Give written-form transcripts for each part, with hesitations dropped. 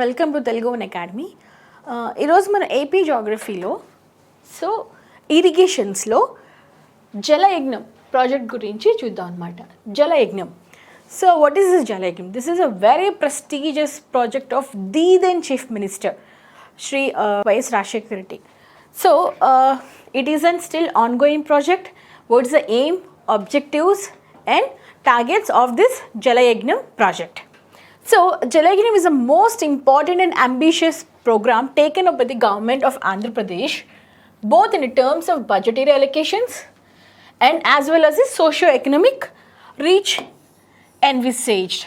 Welcome to Telugu one academy. ఈరోజు మన AP జాగ్రఫీలో ఇరిగేషన్స్లో జలయజ్ఞం project గురించి చూద్దాం అనమాట. Jalayagnam. So what is this Jalayagnam? This is a very prestigious project of the then chief minister Shri YS Rajasekhar Reddy. So it is an still ongoing project. What is the aim, objectives and targets of this Jalayajnam project? So Jalayajnam is the most important and ambitious program taken up by the government of Andhra Pradesh, both in terms of budgetary allocations and as well as the socio-economic reach envisaged.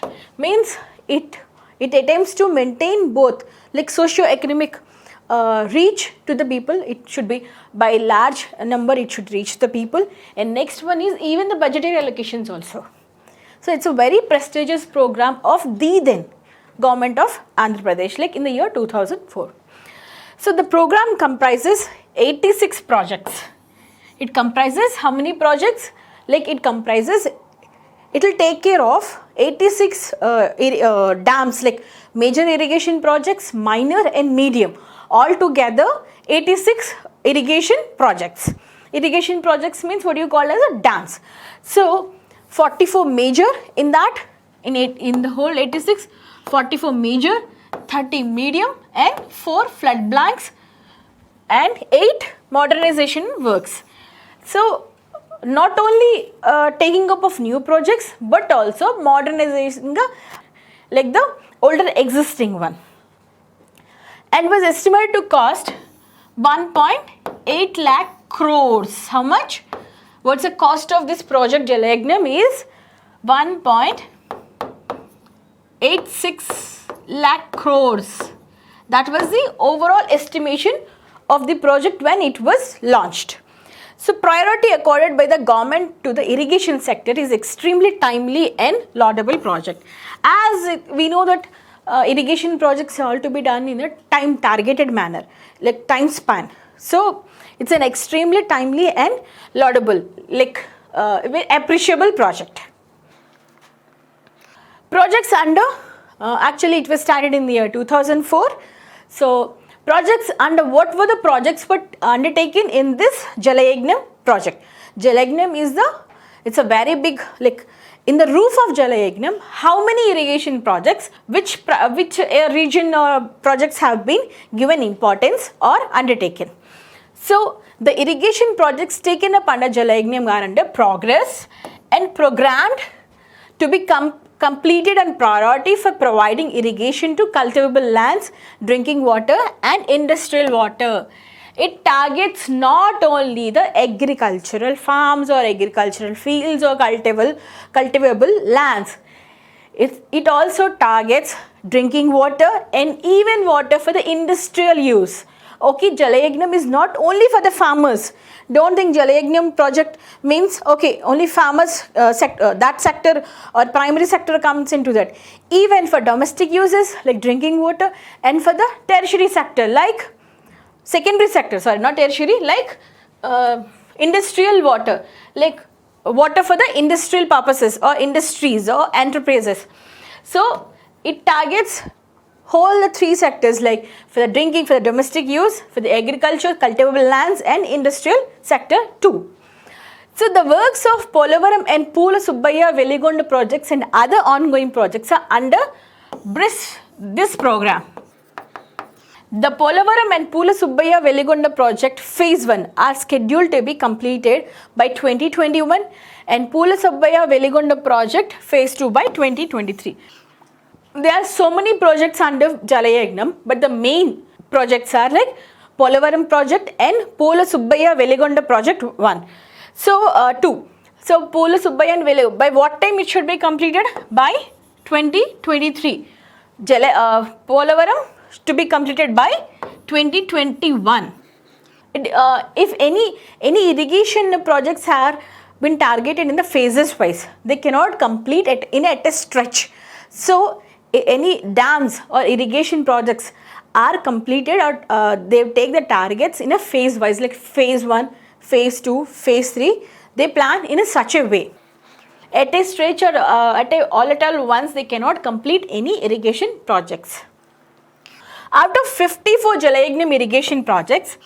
Means it attempts to maintain both like socio-economic reach to the people. It should be by large number, it should reach the people, and next one is even the budgetary allocations also. So it's a very prestigious program of the then government of Andhra Pradesh, like in the year 2004. So the program comprises 86 projects. It comprises how many projects? Like it will take care of 86 dams, like major irrigation projects, minor and medium. Altogether 86 irrigation projects. Irrigation projects means what you call as a dams. So 44 major in that, in the whole 86, 44 major, 30 medium and 4 flood blanks and 8 modernization works. So not only taking up of new projects but also modernization like the older existing one, and was estimated to cost 1.8 lakh crores. How much? What's the cost of this project Jalayajnam is 1.86 lakh crores. That was the overall estimation of the project when it was launched. So priority accorded by the government to the irrigation sector is extremely timely and laudable project. As we know that irrigation projects are all to be done in a time targeted manner, like time span. So it's an extremely timely and laudable, like appreciable project. Projects under, actually it was started in the year 2004. So projects under, what were the projects but undertaken in this Jalayajnam project? Jalayajnam is it's a very big, like in the roof of Jalayajnam, how many irrigation projects, which region or projects have been given importance or undertaken. So the irrigation projects taken up under Jalayajnam are under progress and programmed to be completed and priority for providing irrigation to cultivable lands, drinking water and industrial water. It targets not only the agricultural farms or agricultural fields or cultivable lands. It also targets drinking water and even water for the industrial use. Okay, Jalayajnam is not only for the farmers. Don't think Jalayajnam project means okay, only farmers that sector or primary sector comes into that. Even for domestic uses like drinking water, and for the tertiary sector like secondary sector, sorry, not tertiary, like industrial water, like water for the industrial purposes or industries or enterprises. So it targets whole the 3 sectors, like for the drinking, for the domestic use, for the agriculture, cultivable lands and industrial sector too. So the works of Polavaram and Poola Subbaya Veligonda projects and other ongoing projects are under this program. The Polavaram and Poola Subbaya Veligonda project phase 1 are scheduled to be completed by 2021 and Poola Subbaya Veligonda project phase 2 by 2023. There are so many projects under Jalayajnam, but the main projects are like Polavaram project and Poola Subbaya Veligonda project 1. So 2. So Poola Subbaya and Veligonda, by what time it should be completed? By 2023. Polavaram to be completed by 2021. If any irrigation projects have been targeted in the phases wise, they cannot complete it at a stretch. So any dams or irrigation projects are completed or they take the targets in a phase wise, like phase 1, phase 2, phase 3. They plan in such a way. At a stretch or all once they cannot complete any irrigation projects. Out of 54 Jalayagnam irrigation projects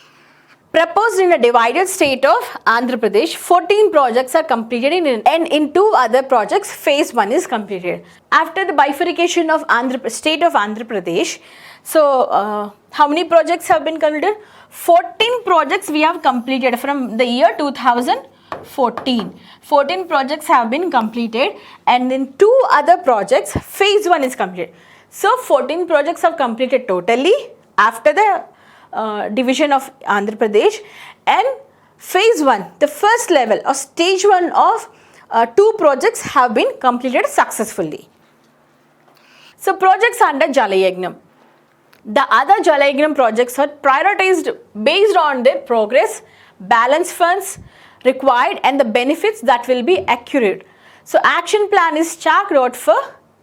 proposed in a divided state of Andhra Pradesh, 14 projects are completed and in 2 other projects, phase 1 is completed. After the bifurcation of state of Andhra Pradesh, so how many projects have been completed? 14 projects we have completed from the year 2014. 14 projects have been completed and in 2 other projects, phase 1 is completed. So 14 projects have completed totally after the division of Andhra Pradesh, and phase 1, the first level or stage 1 of 2 projects have been completed successfully. So projects under Jalayagnam. The other Jalayagnam projects are prioritized based on their progress, balance funds required and the benefits that will be accrued. So action plan is chalked out for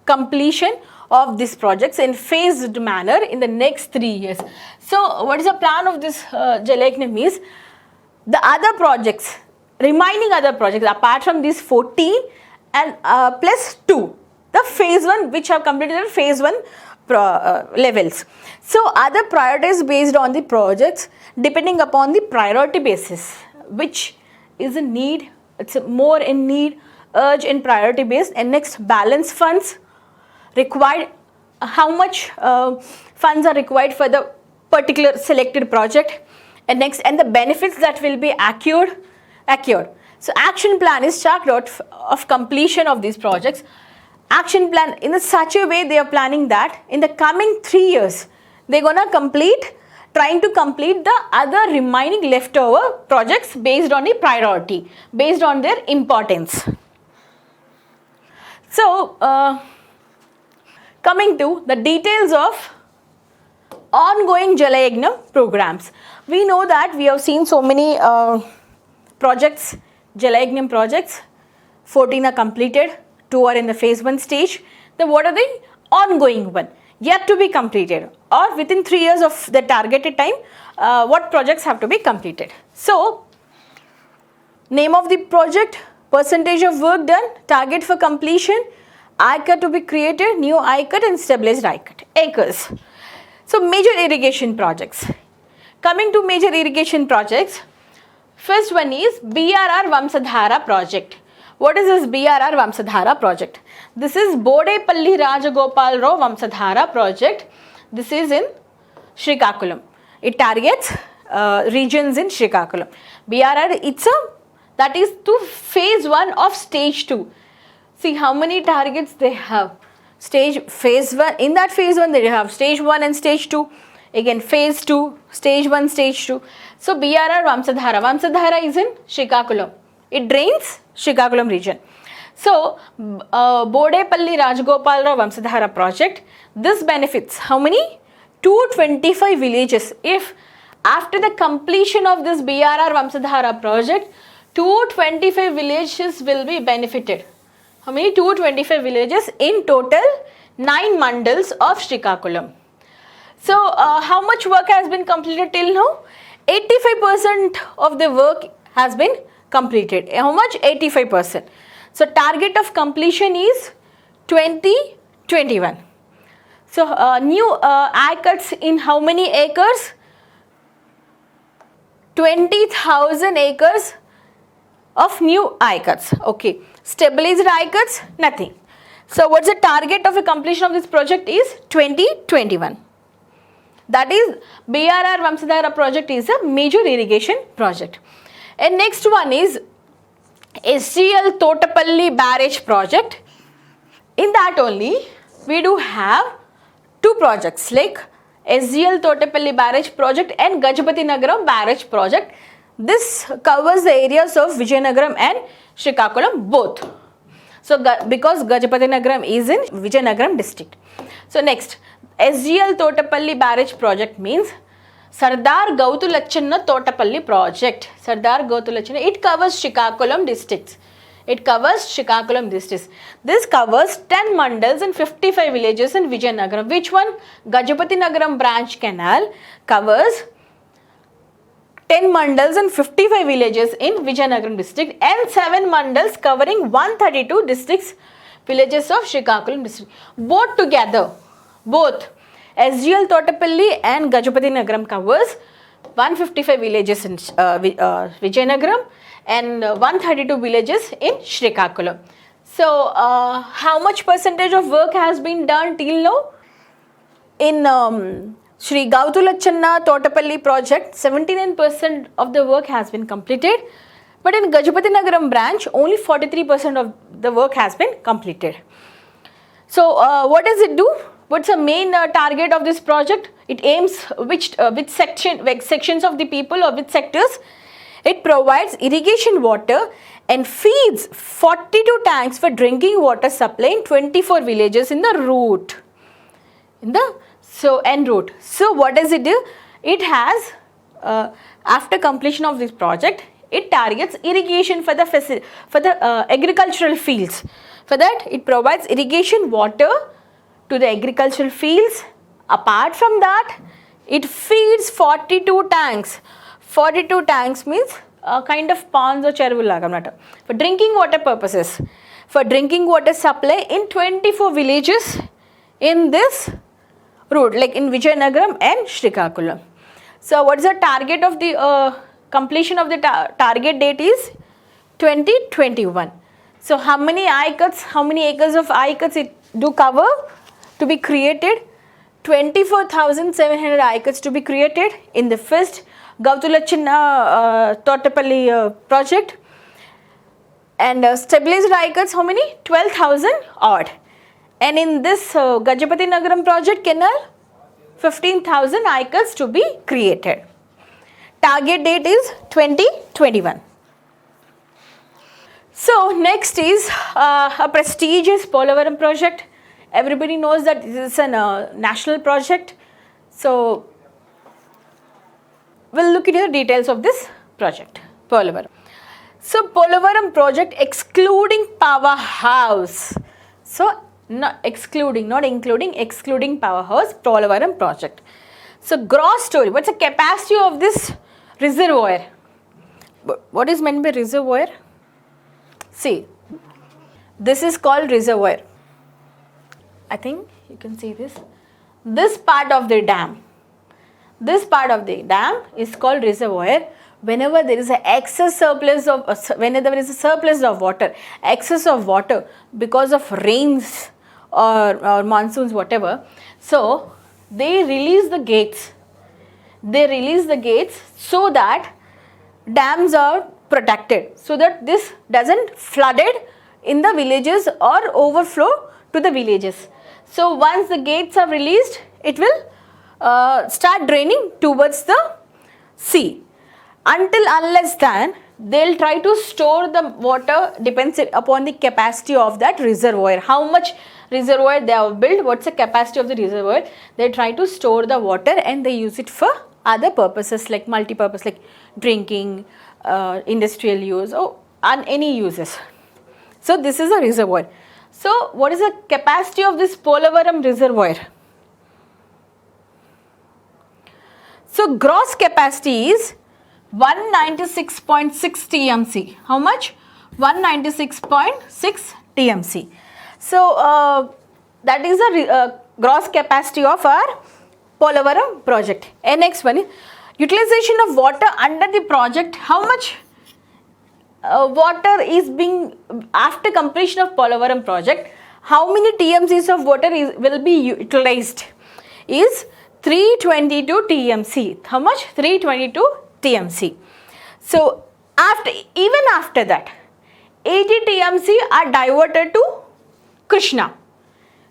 completion of these projects in phased manner in the next 3 years. So what is the plan of this Jalayagnam is, the other projects, remaining other projects apart from these 14 and plus 2, the phase 1 which have completed phase 1 levels. So other prioritized based on the projects depending upon the priority basis, which is a need, it's more in need, urge and priority based. And next, balance funds required, how much funds are required for the particular selected project, and next, and the benefits that will be accrued. So action plan is chalked out of completion of these projects. Action plan in such a way they are planning that in the coming 3 years they're gonna trying to complete the other remaining leftover projects based on the priority, based on their importance. So coming to the details of ongoing Jalayagnam programs. We know that we have seen so many projects, Jalayagnam projects, 14 are completed, 2 are in the phase 1 stage. Then what are the ongoing one? Yet to be completed, or within 3 years of the targeted time, what projects have to be completed. So, name of the project, percentage of work done, target for completion, I-cut to be created, new I-cut and stabilized I-cut, acres. So, major irrigation projects. Coming to major irrigation projects, first one is BRR Vamsadhara project. What is this BRR Vamsadhara project? This is Bodepalli Rajagopal Rao Vamsadhara project. This is in Srikakulam. It targets regions in Srikakulam. BRR, that is to phase 1 of stage 2. See how many targets they have. Phase 1, in that phase 1 they have stage 1 and stage 2. Again phase 2, stage 1, stage 2. So BRR Vamsadhara. Vamsadhara is in Srikakulam. It drains Srikakulam region. So, Bodepalli Rajagopal Rao Vamsadhara project, this benefits how many? 225 villages. If after the completion of this BRR Vamsadhara project, 225 villages will be benefited. How many? 225 villages in total, 9 mandals of Srikakulam. So, how much work has been completed till now? 85% of the work has been completed. How much? 85%. So target of completion is 2021. So new I-cuts in how many acres? 20,000 acres of new I-cuts. Okay. Stabilized I-cuts? Nothing. So what's the target of the completion of this project is 2021. That is BRR Vamsadhara project is a major irrigation project. And next one is SGL Totapalli barrage project. In that only we do have 2 projects like SGL Totapalli barrage project and Gajapati Nagaram barrage project. This covers the areas of Vijayanagaram and Srikakulam both. So because Gajapati Nagaram is in Vijayanagaram district. So next, SGL Totapalli barrage project means Sardar Gautulachanna Totapalli project. Sardar Gautulachanna, it covers Srikakulam districts. It covers Srikakulam districts. This covers 10 mandals and 55 villages in Vijayanagaram. Which one? Gajapati Nagaram branch canal covers 10 mandals and 55 villages in Vijayanagaram district and 7 mandals covering 132 districts, villages of Srikakulam district. Both together, both SGL Totapalli and Gajapati Nagaram covers 155 villages in Vijayanagaram and 132 villages in Srikakulam. So, how much percentage of work has been done till now? In Sri Gautulachanna Totapalli project, 79% of the work has been completed. But in Gajapati Nagaram branch, only 43% of the work has been completed. So, what does it do? What's the main target of this project? It aims which sections of the people or which sectors? It provides irrigation water and feeds 42 tanks for drinking water supply in 24 villages in the route. En route. So, what does it do? It has, after completion of this project, it targets irrigation for the agricultural fields. For that, it provides irrigation water to the agricultural fields. Apart from that, it feeds 42 tanks. 42 tanks means a kind of ponds or cheruvulaga for drinking water purposes. For drinking water supply in 24 villages in this route, like in Vijayanagaram and Srikakulam. So, what is the target of the completion of the target date is 2021. So, how many acres of acres it do cover to be created? 24,700 acres to be created in the first Gautulachanna Totapalli project. And stabilized acres, how many? 12,000 odd. And in this Gajapati Nagaram project canal, 15,000 acres to be created. Target date is 2021. So, next is a prestigious Polavaram project. Everybody knows that this is a national project. So, we'll look into the details of this project, Polavaram. So, Polavaram project excluding powerhouse. So, not including powerhouse, Polavaram project. So, gross storage, what's the capacity of this reservoir? What is meant by reservoir? See, this is called reservoir. I think you can see this. This part of the dam is called reservoir. Whenever there is whenever there is a surplus of water, excess of water because of rains or monsoons, whatever. So, they release the gates. So that dams are protected, so that this doesn't flooded in the villages or overflow to the villages. So, once the gates are released, it will start draining towards the sea. Unless then they'll try to store the water, depends upon the capacity of that reservoir. How much reservoir they have built, what's the capacity of the reservoir, they try to store the water and they use it for other purposes like multi-purpose, like drinking, industrial use or any uses. So, this is a reservoir. So, what is the capacity of this Polavaram reservoir? So, gross capacity is 196.6 TMC. How much? 196.6 TMC. So, that is the gross capacity of our Polavaram project. And next one is utilization of water under the project. How much water is being, after completion of Polavaram project, how many TMCs of water will be utilized? Is 322 TMC. How much? 322 TMC. So, even after that, 80 TMC are diverted to Krishna,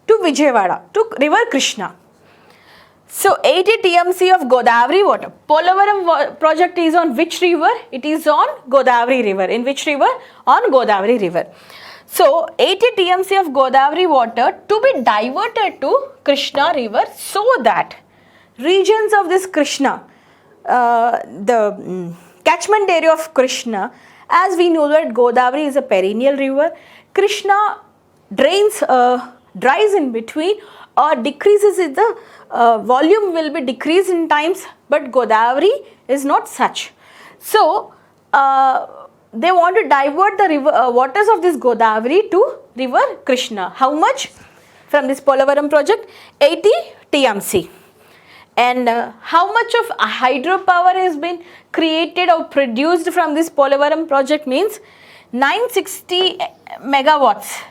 to Vijayawada, to river Krishna. So, 80 TMC of Godavari water. Polavaram project is on which river? It is on Godavari river. In which river? On Godavari river. So, 80 TMC of Godavari water to be diverted to Krishna river, so that regions of this Krishna, the catchment area of Krishna, as we know that Godavari is a perennial river, Krishna dries in between or decreases in the volume will be decreased in times, but Godavari is not such. So, they want to divert the river, waters of this Godavari to river Krishna. How much? From this Polavaram project, 80 TMC. And how much of hydropower has been created or produced from this Polavaram project means 960 megawatts.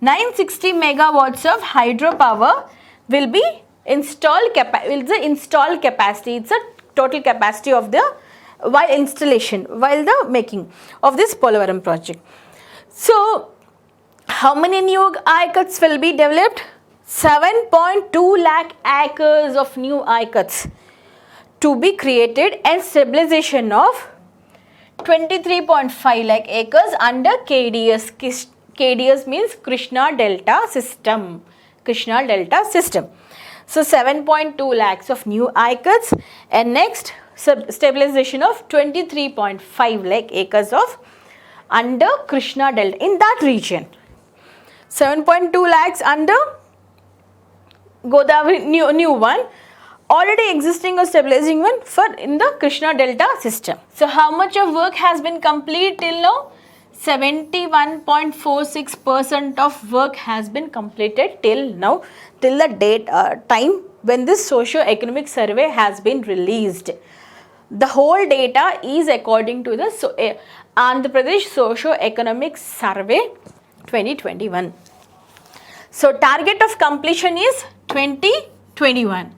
960 megawatts of hydropower will be installed capacity. It's a total capacity of the while the making of this Polavaram project. So how many new ICUTs will be developed? 7.2 lakh acres of new ICUTs to be created and stabilization of 23.5 lakh acres under KDS. KDS means Krishna Delta system. Krishna Delta system. So 7.2 lakhs of new ICUTs and next stabilization of 23.5 lakh acres of under Krishna Delta in that region. 7.2 lakhs under Godavari new one, already existing or stabilizing one for in the Krishna Delta system. So how much of work has been complete till now? 71.46% of work has been completed till now, till the date time when this socio-economic survey has been released. The whole data is according to the Andhra Pradesh socio-economic survey 2021. So target of completion is 2021.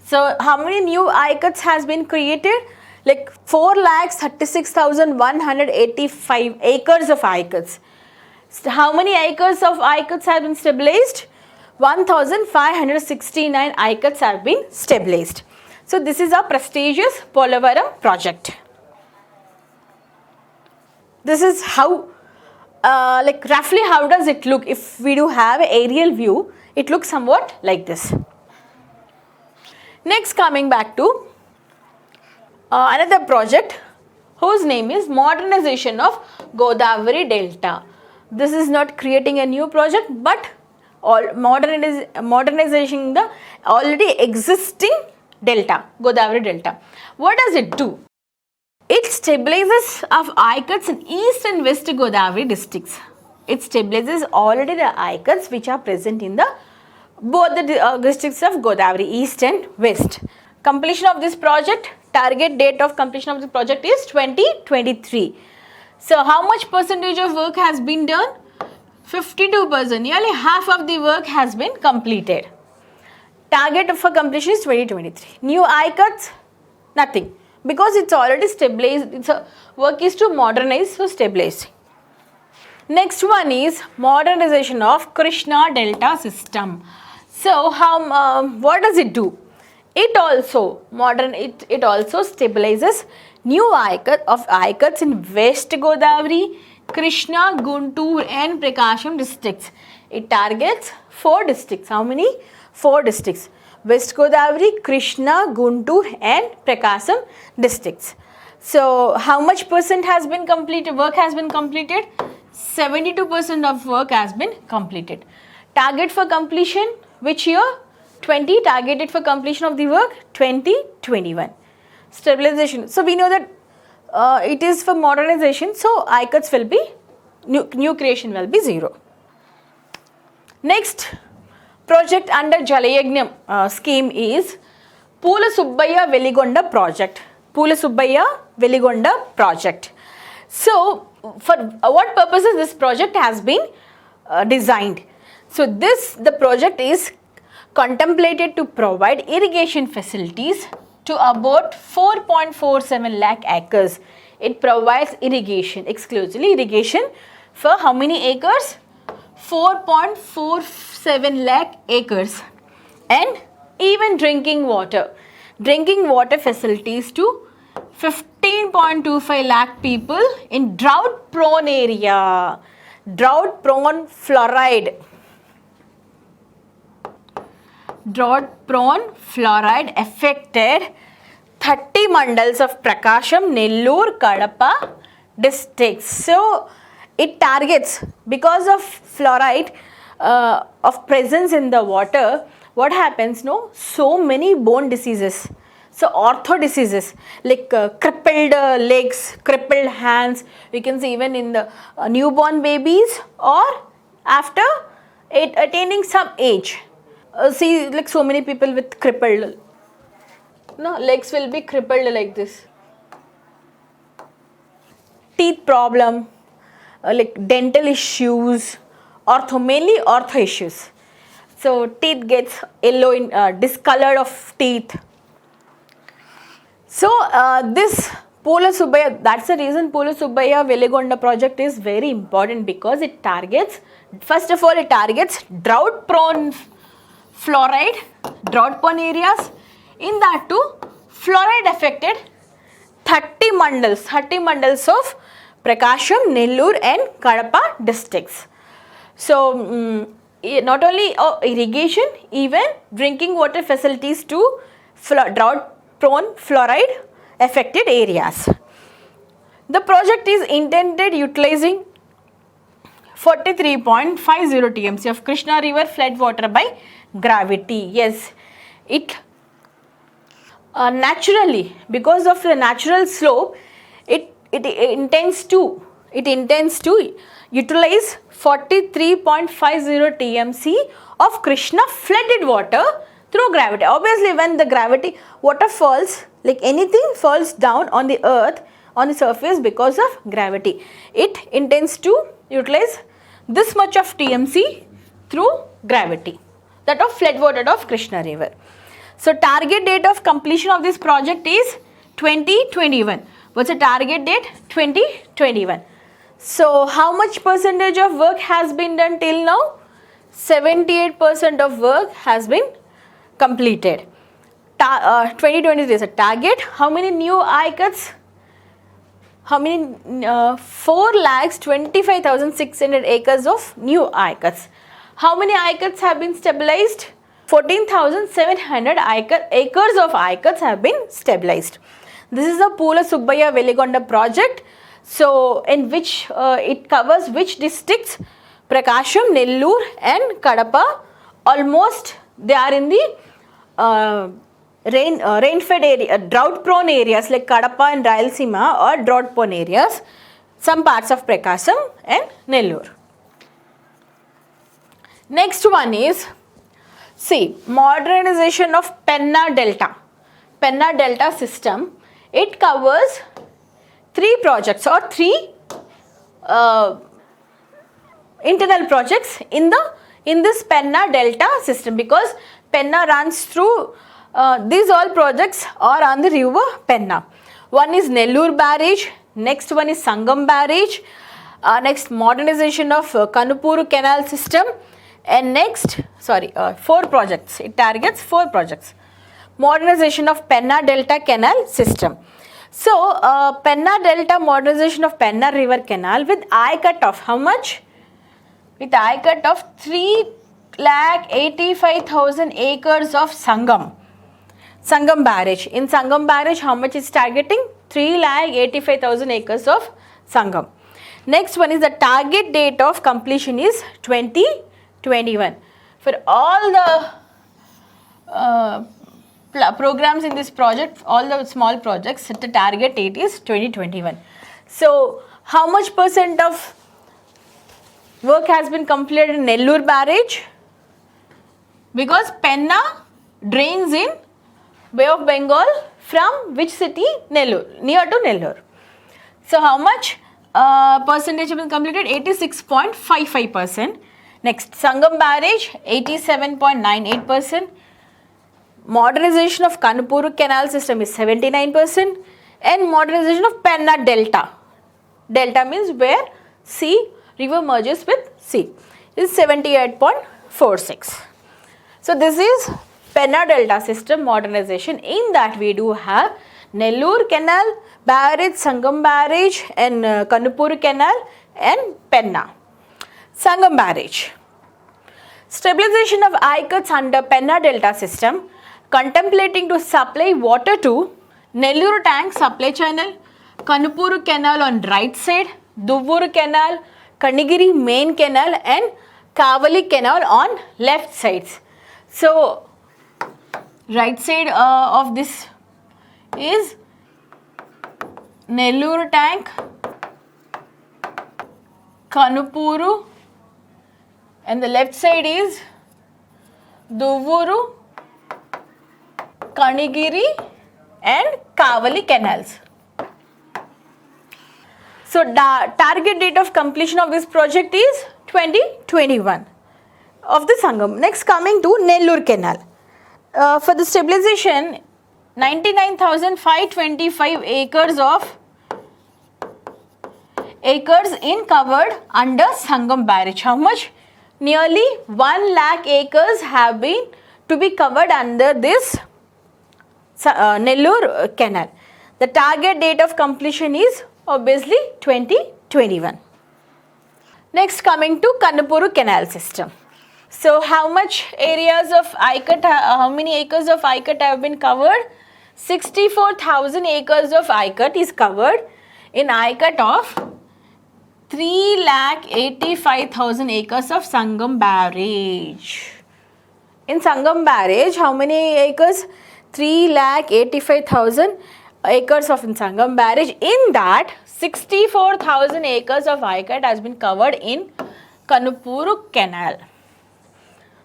So how many new ICUTs has been created? Like 4,36,185 acres of ICUTs. So how many acres of ICUTs have been stabilized? 1,569 ICUTs have been stabilized. So this is a prestigious Polavaram project. This is how like roughly how does it look? If we do have an aerial view, it looks somewhat like this. Next, coming back to another project whose name is modernization of Godavari Delta. This is not creating a new project but modernization the already existing delta, Godavari Delta. What does it do? It stabilizes of ICUTs in East and West Godavari districts. It stabilizes already the ICUTs which are present in the both the districts of Godavari, East and West. Completion of this project, target date of completion of the project is 2023. So how much percentage of work has been done? 52%, nearly half of the work has been completed. Target for completion is 2023. New ICUTs, nothing, because it's already stabilized. Its work is to modernize, so stabilizing. Next one is modernization of Krishna Delta system. So what does it do? It also stabilizes new ICUTs in West Godavari, Krishna, Guntur and Prakasam districts. It targets 4 districts. How many? 4 districts. West Godavari, Krishna, Guntur and Prakasam districts. So how much percent has been completed? Work has been completed? 72% of work has been completed. Target for completion, which year? 20. Targeted for completion of the work, 2021. Stabilization. So we know that it is for modernization, so ICUTs will be, new creation will be 0. Next project under Jalayagnam scheme is Pula Subbaya Veligonda project. Pula Subbaya Veligonda project. So for what purposes this project has been designed? So the project is contemplated to provide irrigation facilities to about 4.47 lakh acres. It provides irrigation, exclusively irrigation for how many acres? 4.47 lakh acres. And even drinking water facilities to 15.25 lakh people in drought prone area. Drought prone fluoride affected 30 mandals of Prakasam, Nellore, Kadapa districts. So it targets, because of fluoride of presence in the water, what happens? No, so many bone diseases. So ortho diseases like crippled legs, crippled hands, we can see even in the newborn babies or after attaining some age. See, like so many people with crippled, no, legs will be crippled like this. Teeth problem, like dental issues, mainly ortho issues. So teeth gets yellow in discolored of teeth. So this Pula Subbaya, that's the reason Pula Subbaya Veligonda project is very important, because it targets, first of all it targets drought prone fluoride, drought prone areas. In that too, fluoride affected 30 mandals of Prakasham, Nellore and Kadapa districts. So not only irrigation, even drinking water facilities to drought prone fluoride affected areas. The project is intended utilizing 43.50 TMC of Krishna river flood water by gravity. Yes, it naturally, because of the natural slope, it intends to utilize 43.50 TMC of Krishna flooded water through gravity. Obviously, when the gravity water falls, like anything falls down on the earth, on the surface because of gravity, it intends to utilize this much of TMC through gravity, that of flood water of Krishna river. So target date of completion of this project is 2021. What's the target date? 2021. So how much percentage of work has been done till now? 78% of work has been completed. 2023 is a target. How many new eye cuts? How many? 4,25,600 acres of new eye cuts. How many eye cuts have been stabilized? 14,700 acres of eye cuts have been stabilized. This is the Pula Subbaya Veligonda project. So in which it covers which districts? Prakasham, Nellore and Kadapa. Almost they are in the rain-fed area, drought-prone areas like Kadapa and Rayalaseema, or drought-prone areas. Some parts of Prakasam and Nellore. Next one is, see, modernization of Penna Delta system. It covers 3 projects or 3 internal projects in this Penna Delta system, because Penna runs through, these all projects are on the river Penna. One is Nellore barrage, next one is Sangam barrage, next modernization of Kanupuru canal system, and next 4 projects. It targets 4 projects. Modernization of Penna Delta canal system. So Penna Delta modernization of Penna river canal with eye cut of how much? With eye cut of 3,85,000 acres of Sangam barrage. In Sangam barrage, how much is targeting? 3,85,000 acres of Sangam. Next one is the target date of completion is 2021. For all the programs in this project, all the small projects, the target date is 2021. So how much percent of work has been completed in Nellore barrage? Because Penna drains in Bay of Bengal from which city? Nellore, near to Nellore. So how much percentage has been completed? 86.55%. Next, Sangam barrage, 87.98%. Modernization of Kanupuru canal system is 79%. And modernization of Penna Delta. Delta means where river merges with sea, is 78.46. So this is Penna Delta system modernization. In that we do have Nellore canal barrage, Sangam barrage and Kanupuru canal and Penna. Sangam barrage. Stabilization of eye cuts under Penna Delta system, contemplating to supply water to Nellore tank supply channel, Kanupuru canal on right side, Duvvuru canal, Kanigiri main canal and Kavali canal on left sides. So right side of this is Nellore tank, Kanupuru, and the left side is Duvuru, Kanigiri and Kavali canals. So the target date of completion of this project is 2021 of the Sangam. Next, coming to Nellore Canal. For the stabilization, 99,525 acres in covered under Sangam barrage. How much? Nearly 1 lakh acres have been to be covered under this Nellore Canal. The target date of completion is obviously 2021. Next, coming to Kannapuru Canal system. So how much areas of ICUT, how many acres of ICUT have been covered? 64,000 acres of ICUT is covered in ICUT of 3,85,000 acres of Sangam barrage. In Sangam barrage, how many acres? 3,85,000 acres of Sangam barrage. In that, 64,000 acres of ICUT has been covered in Kannapuru Canal.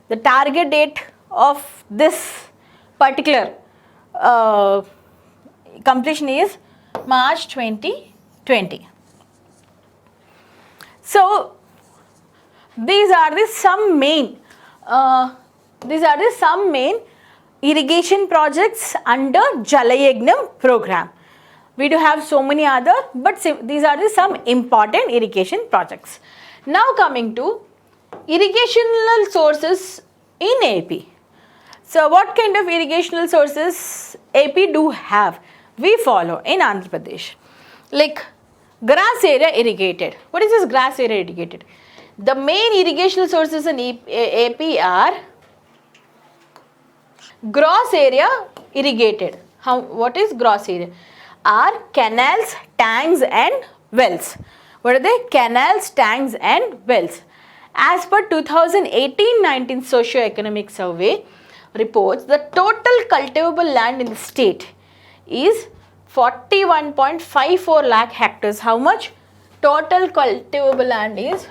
The target date of this particular completion is March 2020. So these are the some main irrigation projects under Jalayagnam program. We do have so many other, but these are the some important irrigation projects. Now coming to irrigational sources in AP. So what kind of irrigational sources AP do have? We follow in Andhra Pradesh. Like grass area irrigated. What is this grass area irrigated? The main irrigational sources in AP are gross area irrigated. What is gross area? Are canals, tanks and wells. What are they? Canals, tanks and wells. As per 2018-19 socio-economic survey reports, the total cultivable land in the state is 41.54 lakh hectares. How much? Total cultivable land is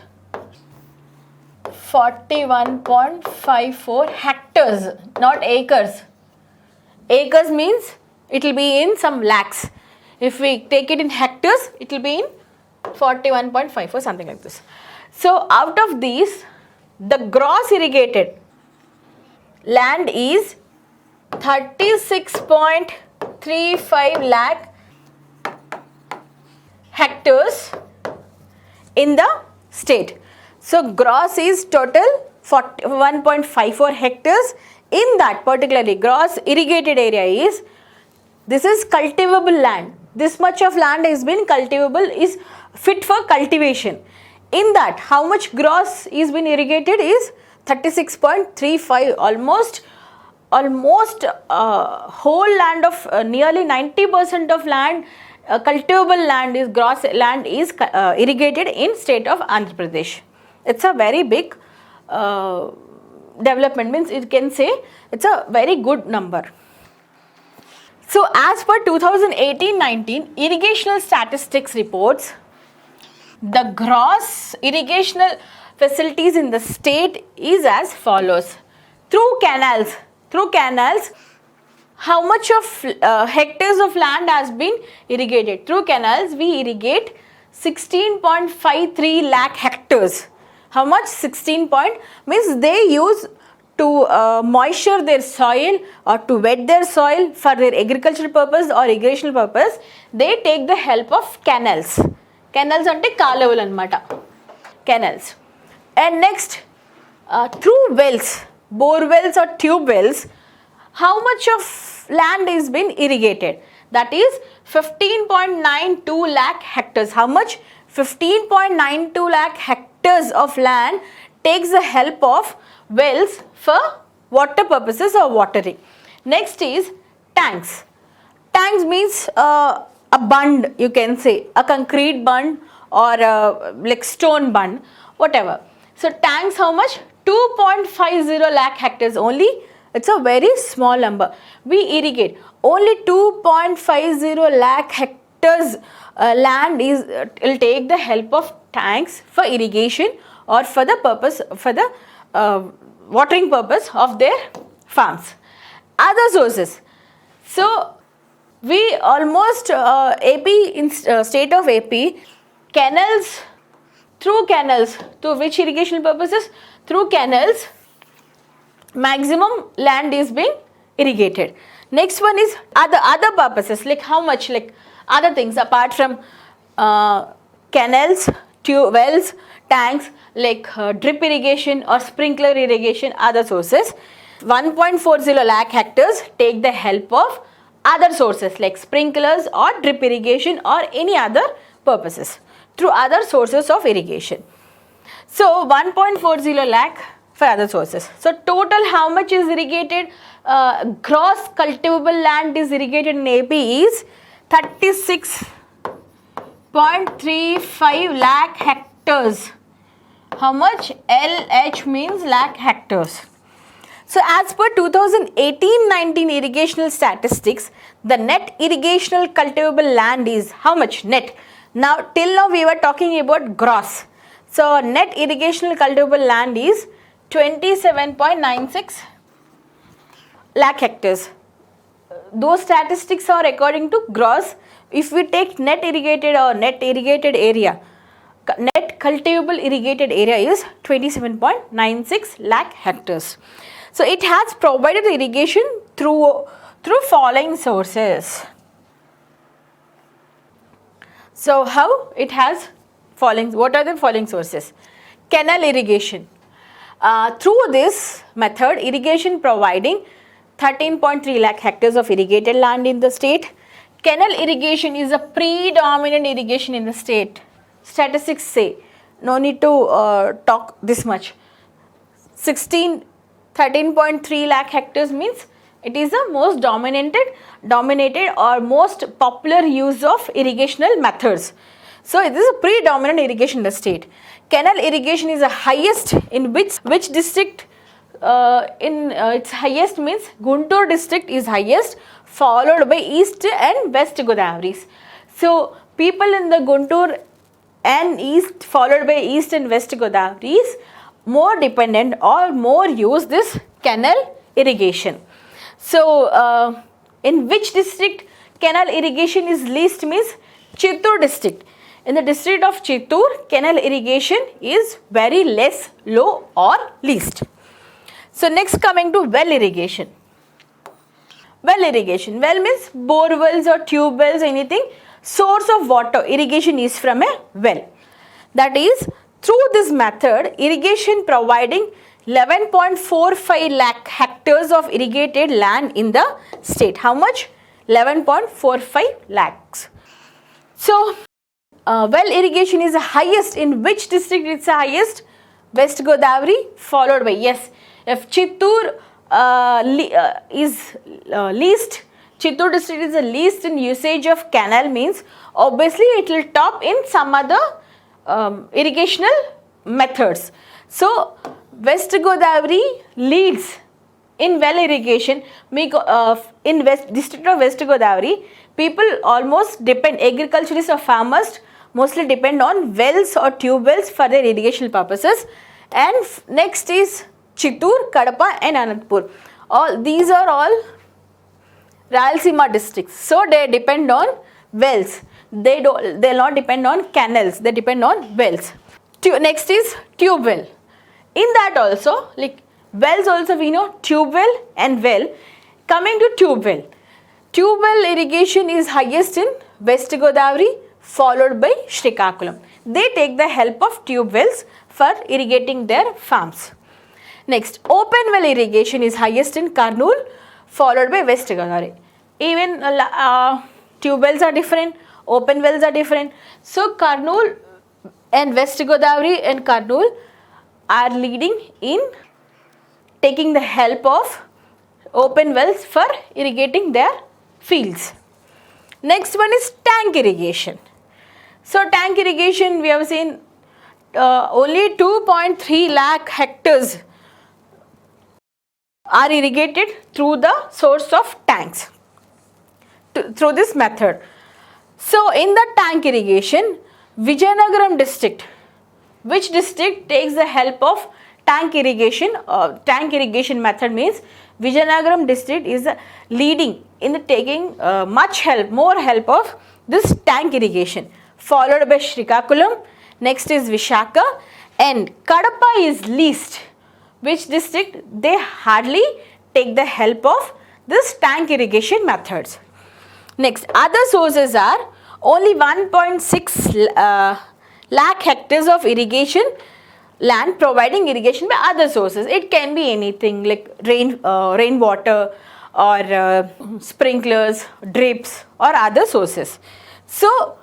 41.54 hectares, not acres. Acres means it will be in some lakhs. If we take it in hectares, it will be in 41.54, something like this. So out of these, the gross irrigated land is 36.35 lakh hectares in the state. So gross is total 41.54 hectares. In that particularly gross irrigated area is, this is cultivable land. This much of land has been cultivable, is fit for cultivation. In that, how much gross is been irrigated is 36.35, almost whole land of nearly 90% of land, cultivable land is gross land is irrigated in state of Andhra Pradesh. It's a very big development, means you can say it's a very good number. So as per 2018-19 irrigational statistics reports, the gross irrigational facilities in the state is as follows. Through canals, how much of hectares of land has been irrigated? Through canals, we irrigate 16.53 lakh hectares. How much? 16 means they use to moisture their soil or to wet their soil for their agricultural purpose or irrigational purpose. They take the help of canals. Canals ante kalavulu annamata. Canals. And next, through wells, bore wells or tube wells, how much of land is been irrigated? That is 15.92 lakh hectares. How much? 15.92 lakh hectares of land takes the help of wells for water purposes or watering. Next is tanks. Tanks means a bund, you can say, a concrete bund or like stone bund, whatever. So tanks, how much? 2.50 lakh hectares only. It's a very small number. We irrigate only 2.50 lakh hectares land is will take the help of tanks for irrigation or for the purpose for the watering purpose of their farms. Other sources. So we almost AP in state of AP, canals, through canals, to which irrigation purposes? Through canals, maximum land is being irrigated. Next one is other purposes, like how much, like other things apart from canals, wells, tanks, like drip irrigation or sprinkler irrigation, other sources. 1.40 lakh hectares take the help of other sources like sprinklers or drip irrigation or any other purposes through other sources of irrigation. So 1.40 lakh for other sources. So total how much is irrigated? Gross cultivable land is irrigated in AP is 36.35 lakh hectares. How much? LH means lakh hectares. So as per 2018-19 irrigational statistics, the net irrigational cultivable land is how much? Net. Now till now we were talking about gross. So net irrigational cultivable land is 27.96 lakh hectares. Those statistics are according to gross. If we take net irrigated or net irrigated area, net cultivable irrigated area is 27.96 lakh hectares. So it has provided irrigation through following sources. So how it has following? What are the following sources? Canal irrigation. Through this method, irrigation providing 13.3 lakh hectares of irrigated land in the state. Canal irrigation is a predominant irrigation in the state. Statistics say, no need to talk this much. 13.3 lakh hectares means it is the most dominated or most popular use of irrigational methods. So it is a predominant irrigation in the state. Canal irrigation is the highest in which district? Its highest means Guntur district is highest, followed by East and West Godavris. So people in the Guntur and East, followed by East and West Godavris, more dependent or more use this canal irrigation. So in which district canal irrigation is least means Chittoor district. In the district of Chittoor, canal irrigation is very less, low or least. So next coming to well irrigation. Well irrigation. Well means bore wells or tube wells, anything. Source of water, irrigation is from a well. That is, through this method, irrigation providing 11.45 lakh hectares of irrigated land in the state. How much? 11.45 lakhs. So, well irrigation is the highest. In which district it's the highest? West Godavari, followed by, yes, if Chittoor is least, Chittoor district is the least in usage of canal means obviously it will top in some other irrigational methods. So West Godavari leads in well irrigation. In district of West Godavari, people almost depend, agriculturists or farmers mostly depend on wells or tube wells for their irrigation purposes. And next is Chittoor, Kadapa and Anantapur. All these are all Rayalaseema districts. So they depend on wells. They not depend on canals. They depend on wells. Next is tube well. In that also, like wells also we know tube well and well. Coming to tube well. Tube well irrigation is highest in West Godavari, followed by Srikakulam. They take the help of tube wells for irrigating their farms. Next, open well irrigation is highest in Kurnool, followed by West Godavari. Even tube wells are different, open wells are different. So Kurnool and West Godavari and Kurnool are leading in taking the help of open wells for irrigating their fields. Next one is tank irrigation. So tank irrigation we have seen only 2.3 lakh hectares are irrigated through the source of tanks, through this method. So in the tank irrigation, Vijayanagaram district, which district takes the help of tank irrigation. Tank irrigation method means Vizianagaram district is leading in the taking more help of this tank irrigation, followed by Srikakulam, next is Vishaka, and Kadapa is least. Which district? They hardly take the help of this tank irrigation methods. Next, other sources are only 1.6 lakh hectares of irrigation land providing irrigation by other sources. It can be anything like rainwater or sprinklers, drips or other sources. So,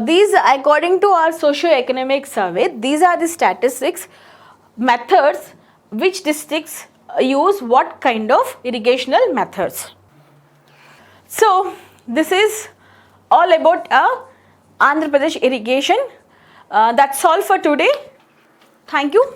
these according to our socio-economic survey, these are the statistics methods which districts use what kind of irrigational methods. So, this is all about Andhra Pradesh irrigation. That's all for today. Thank you.